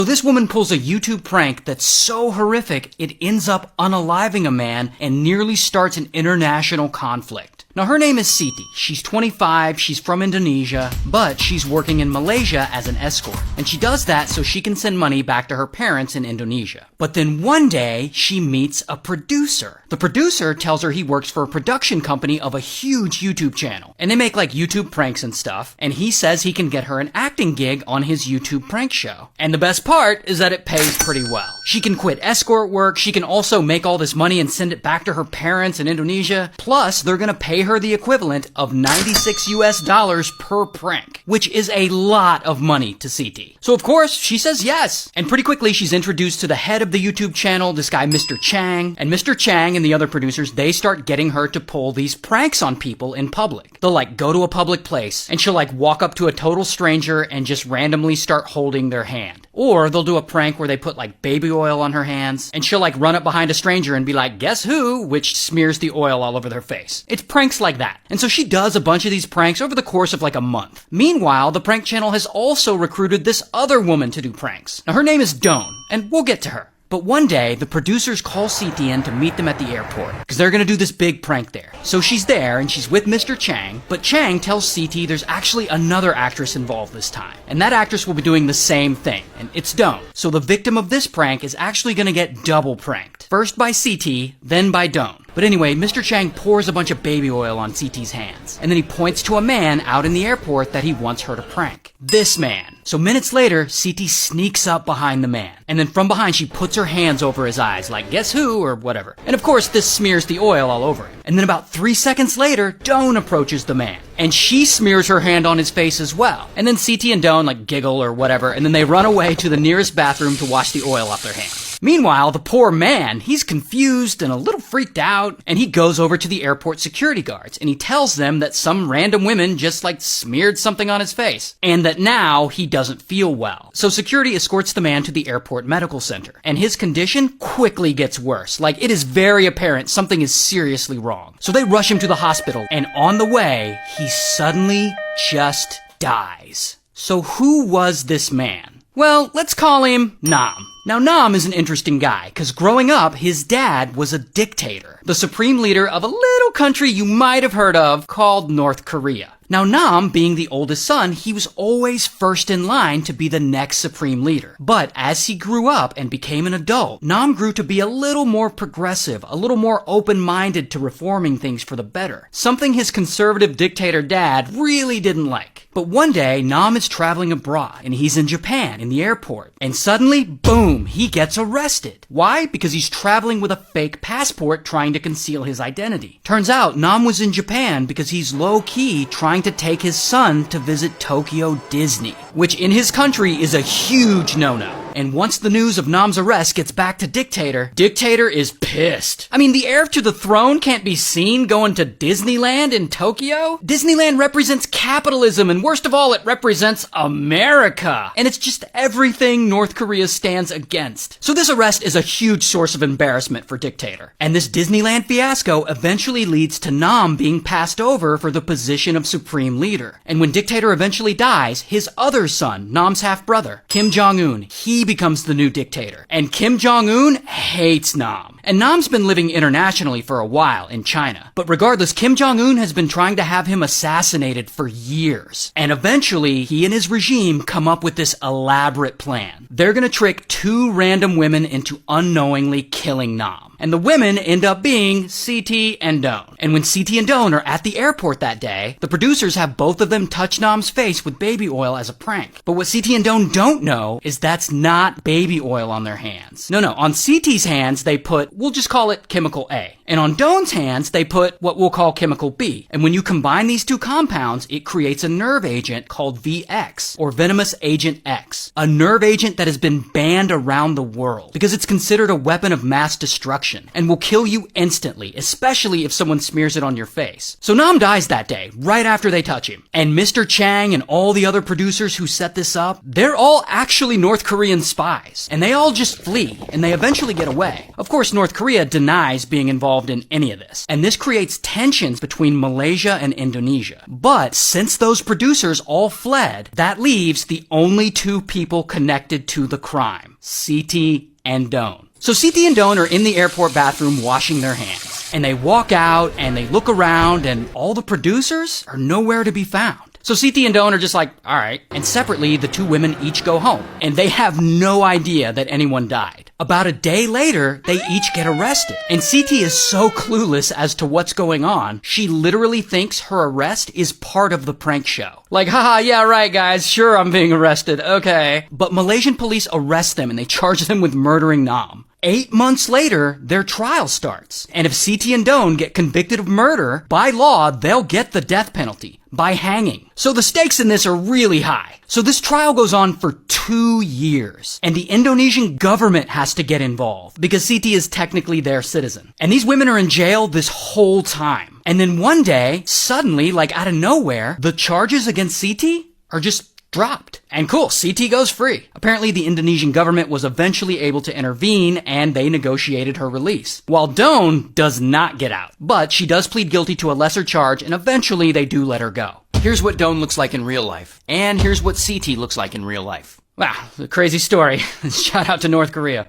So this woman pulls a YouTube prank that's so horrific it ends up unaliving a man and nearly starts an international conflict. Now her name is Siti. She's 25, she's from Indonesia, but she's working in Malaysia as an escort. And she does that so she can send money back to her parents in Indonesia. But then one day, she meets a producer. The producer tells her he works for a production company of a huge YouTube channel. And they make like YouTube pranks and stuff. And he says he can get her an acting gig on his YouTube prank show. And the best part is that it pays pretty well. She can quit escort work, she can also make all this money and send it back to her parents in Indonesia. Plus, they're gonna pay her the equivalent of $96 per prank, which is a lot of money to Siti. So of course, she says yes. And pretty quickly, she's introduced to the head of the YouTube channel, this guy Mr. Chang. And Mr. Chang and the other producers, they start getting her to pull these pranks on people in public. They'll like go to a public place and she'll like walk up to a total stranger and just randomly start holding their hand. Or they'll do a prank where they put like baby oil on her hands and she'll like run up behind a stranger and be like, guess who? Which smears the oil all over their face. It's pranks like that. And so she does a bunch of these pranks over the course of like a month. Meanwhile, the prank channel has also recruited this other woman to do pranks. Now her name is Dawn, and we'll get to her. But one day, the producers call Siti in to meet them at the airport, because they're gonna do this big prank there. So she's there, and she's with Mr. Chang, but Chang tells Siti there's actually another actress involved this time. And that actress will be doing the same thing, and it's Dawn. So the victim of this prank is actually gonna get double pranked. First by Siti, then by Dawn. But anyway, Mr. Chang pours a bunch of baby oil on Siti's hands, and then he points to a man out in the airport that he wants her to prank. This man. So minutes later, Siti sneaks up behind the man, and then from behind she puts her hands over his eyes, like guess who, or whatever. And of course, this smears the oil all over him. And then about 3 seconds later, Dawn approaches the man, and she smears her hand on his face as well. And then Siti and Dawn like giggle or whatever, and then they run away to the nearest bathroom to wash the oil off their hands. Meanwhile, the poor man, he's confused and a little freaked out, and he goes over to the airport security guards, and he tells them that some random women just like smeared something on his face, and that now he doesn't feel well. So security escorts the man to the airport medical center, and his condition quickly gets worse. Like, it is very apparent something is seriously wrong. So they rush him to the hospital, and on the way, he suddenly just dies. So who was this man? Well, let's call him Nam. Now, Nam is an interesting guy, because growing up, his dad was a dictator, the supreme leader of a little country you might have heard of called North Korea. Now, Nam, being the oldest son, he was always first in line to be the next supreme leader. But as he grew up and became an adult, Nam grew to be a little more progressive, a little more open-minded to reforming things for the better. Something his conservative dictator dad really didn't like. But one day, Nam is traveling abroad, and he's in Japan, in the airport. And suddenly, boom, he gets arrested. Why? Because he's traveling with a fake passport trying to conceal his identity. Turns out, Nam was in Japan because he's low-key trying to take his son to visit Tokyo Disney, which in his country is a huge no-no. And once the news of Nam's arrest gets back to Dictator, Dictator is pissed. I mean, the heir to the throne can't be seen going to Disneyland in Tokyo? Disneyland represents capitalism, and worst of all, it represents America. And it's just everything North Korea stands against. So this arrest is a huge source of embarrassment for Dictator. And this Disneyland fiasco eventually leads to Nam being passed over for the position of supreme leader. And when Dictator eventually dies, his other son, Nam's half-brother, Kim Jong-un, he becomes the new dictator. And Kim Jong-un hates Nam. And Nam's been living internationally for a while in China. But regardless, Kim Jong-un has been trying to have him assassinated for years. And eventually, he and his regime come up with this elaborate plan. They're gonna trick 2 random women into unknowingly killing Nam. And the women end up being Siti and Dawn. And when Siti and Dawn are at the airport that day, the producers have both of them touch Nam's face with baby oil as a prank. But what Siti and Dawn don't know is that's not baby oil on their hands. No, on Siti's hands, they put, we'll just call it chemical A. And on Dawn's hands, they put what we'll call chemical B. And when you combine these 2 compounds, it creates a nerve agent called VX, or venomous agent X. A nerve agent that has been banned around the world because it's considered a weapon of mass destruction infection and will kill you instantly, especially if someone smears it on your face. So Nam dies that day, right after they touch him. And Mr. Chang and all the other producers who set this up, they're all actually North Korean spies. And they all just flee, and they eventually get away. Of course, North Korea denies being involved in any of this. And this creates tensions between Malaysia and Indonesia. But since those producers all fled, that leaves the only two people connected to the crime, Siti and Doan. So Siti and Doan are in the airport bathroom washing their hands. And they walk out and they look around and all the producers are nowhere to be found. So Siti and Doan are just like, all right. And separately, the two women each go home. And they have no idea that anyone died. About a day later, they each get arrested. And Siti is so clueless as to what's going on, she literally thinks her arrest is part of the prank show. Like, haha, yeah, right, guys. Sure, I'm being arrested. Okay. But Malaysian police arrest them and they charge them with murdering Nam. 8 months later, their trial starts. And if Siti and Doan get convicted of murder, by law, they'll get the death penalty by hanging. So the stakes in this are really high. So this trial goes on for 2 years. And the Indonesian government has to get involved because Siti is technically their citizen. And these women are in jail this whole time. And then one day, suddenly, like out of nowhere, the charges against Siti are just dropped. And cool, Siti goes free. Apparently the Indonesian government was eventually able to intervene and they negotiated her release. While Doan does not get out, but she does plead guilty to a lesser charge and eventually they do let her go. Here's what Doan looks like in real life. And here's what Siti looks like in real life. Wow, a crazy story. Shout out to North Korea.